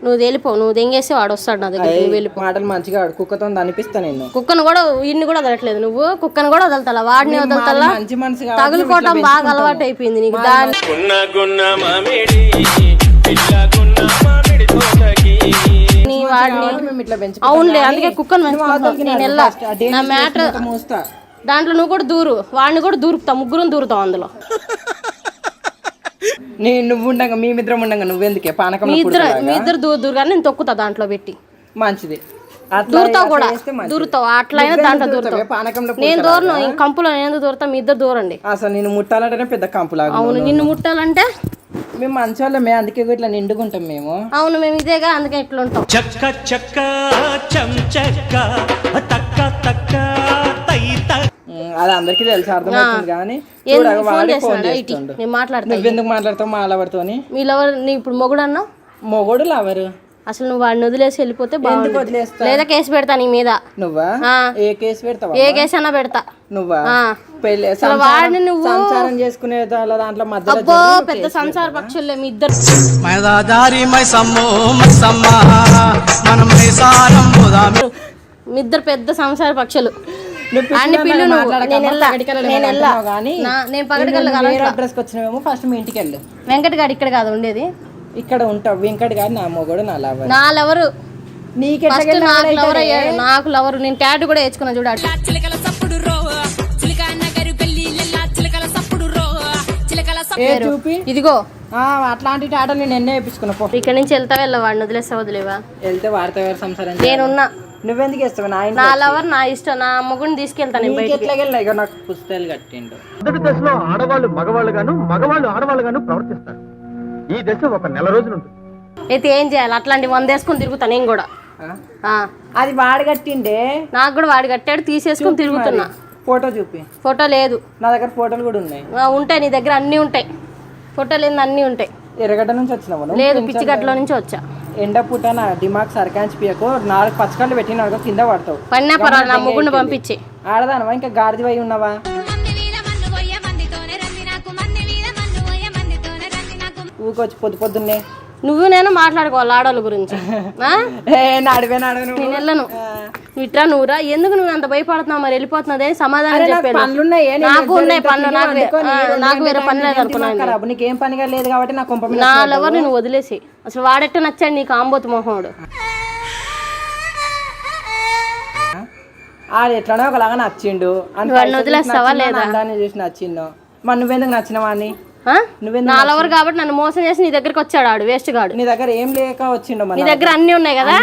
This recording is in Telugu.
నువ్వు వెళ్ళిపో, నువ్వు దెంగేసి వాడు వస్తాడు నా దగ్గర, నువ్వు వెళ్ళిపో. మాటలు మంచిగా కుక్కతో అనిపిస్తా నేను. కుక్కను కూడా ఇన్ని కూడా వదలట్లేదు నువ్వు, కుక్కను కూడా వదలతా, వాడిని వదలతా, మంచి మనసు తగులుకోవటం బాగా అలవాటు అయిపోయింది నీకు. నీ వాడిని అవునులే, అందుకే కుక్కను పెంచుకుంటాను నేను. వెళ్ళా నా మ్యాటర్ దాంట్లో నువ్వు కూడా దూరు, వాడిని కూడా దూరుతా, ముగ్గురు దూరుతావు అందులో. నువ్వు ఉండగా మేమిద్దరం ఉండగా నువ్వెందుకే పానకం? మీ ఇద్దరు దూరు కానీ నేను తొక్కుతా దాంట్లో పెట్టి. మంచిది, దూరుతావు కూడా, దూరుతావు అట్లయినా దాంట్లో దూరుతావు. నేను దూరను, కంపులో నేను దూరుతా, మీ ఇద్దరు దూరండి. అసలు నేను ముట్టాలంటేనే పెద్ద కంపులాగా. అవును, నిన్ను ముట్టాలంటే మేము మంచోళ్ళమే, అందుకే ఇట్లా నిండుకుంటాం మేము. అవును, మేము ఇదేగా, అందుకే ఇట్లా ఉంటాం. చక్క చక్క చంచక్క తక్క తక్క అది అందరికి తెలుసు, అర్థమవుతుంది. కానీ నేను మాట్లాడతా. నువ్వెందుకు మాట్లాడతావు మా లవర్తో? మీ లవర్ నీ ఇప్పుడు మొగుడు అన్నా? మొగుడు లవరు. అసలు నువ్వు వాడిని వదిలేసి వెళ్ళిపోతే బాగుంటుంది. లేదా కేసు పెడతా నీ మీద. నువ్వా? ఏ కేసు పెడతావా? ఏ కేసు అన్నా పెడతా. నువ్వా? వాడిని నువ్వు సంసారం చేసుకునే దాంట్లో మధ్యలో అబ్బో పెద్ద సంసార పక్షులే మీ ఇద్దరు. మీ ఇద్దరు పెద్ద సంసార పక్షులు. నేను అడ్రస్కి వచ్చినామేమో. ఫస్ట్ మీ ఇంటికి వెళ్ళు. వెంకట్ గారు ఇక్కడ కాదు ఉండేది, ఇక్కడ ఉంటావు. వెంకట్ గారు నా మొగుడు, నా లవర్. నా లవరు నాకు లవరు. నేను టాటూ కూడా వేసుకున్నా చూడాలి. ఇదిగో అట్లాంటి టాటా నేను ఎన్నే వేయించుకున్నా. ఇక్కడ నుంచి వెళ్తా వెళ్ళా, వాడిని వదిలేస్తా వదిలేవా? వెళ్తే వాడితే సంసారం నేనున్నా. నువ్వెందుకు ఇస్తావు? నా లవర్ నా ఇష్టం, నా మొగుడిని తీసుకెళ్తాను. ఎట్లా నాకు పుస్తకాలు కట్టిండు. మొదటి దశలో ఆడవాళ్ళు మగవాళ్ళు గాను, మగవాళ్ళు ఆడవాళ్ళు గాను ప్రవర్తిస్తారు. ఈ దశ ఒక నెల రోజులు ఉంటుంది. అయితే ఏం చేయాలి? అట్లాంటి 100 వేసుకుని తిరుగుతా నేను కూడా. అది వాడు కట్టిండే, నాకు కూడా వాడు కట్టాడు, తీసేసుకుని తిరుగుతున్నా. ఫోటో చూపి. ఫోటో లేదు నా దగ్గర, ఫోటోలు కూడా ఉన్నాయి. ఉంటాయి నీ దగ్గర, అన్ని ఉంటాయి. ఫోటోలు ఏంది అన్ని ఉంటాయి. ఎర్రగడ్డ నుంచి వచ్చినావు? లేదు, పిచ్చిగడ్డలో నుంచి వచ్చా. ఎండ పూట నా దిమాగ్ సర్కాంచి పియకు. 4 పచ్చకళ్ళు పెట్టిన కింద పడతావు. పడినా పర్వాలేదు, నా ముగ్గురిని పంపించి. ఆడదానవా ఇంకా గాడిది పోయి ఉన్నావా? ఊకొచ్చి పొద్దున్నే నువ్వు నేను మాట్లాడుకోవాలి ఆడవాళ్ళ గురించి. నేను వెళ్ళను. ఇట్రా నువ్వురా, ఎందుకు నువ్వు అంత భయపడుతున్నావు? మరి వెళ్ళిపోతున్నదే సమాధానం చెప్పాను. నాకు ఉన్నాయి పనులు, నాకు వేరే పని లేదు అనుకున్నాను. నీకేం పనిగా లేదు కాబట్టి నా లవర్ నువ్వు వదిలేసి. అసలు వాడెట్ట నచ్చాడు నీకు ఆంబోతు మొహోడు? ఆడు ఎట్లనో ఒకలాగా నచ్చిండు. వాడిని వదిలేస్తావా లేదా? చూసి నచ్చిండు. మరి నువ్వెందుకు నచ్చినవా అని? నా లవర్ కాబట్టి నన్ను మోసం చేసి నీ దగ్గరకు వచ్చాడు ఆడు, వేస్ట్ గాడు. నీ దగ్గర ఏం లేక వచ్చిండు? నీ దగ్గర అన్ని ఉన్నాయి కదా.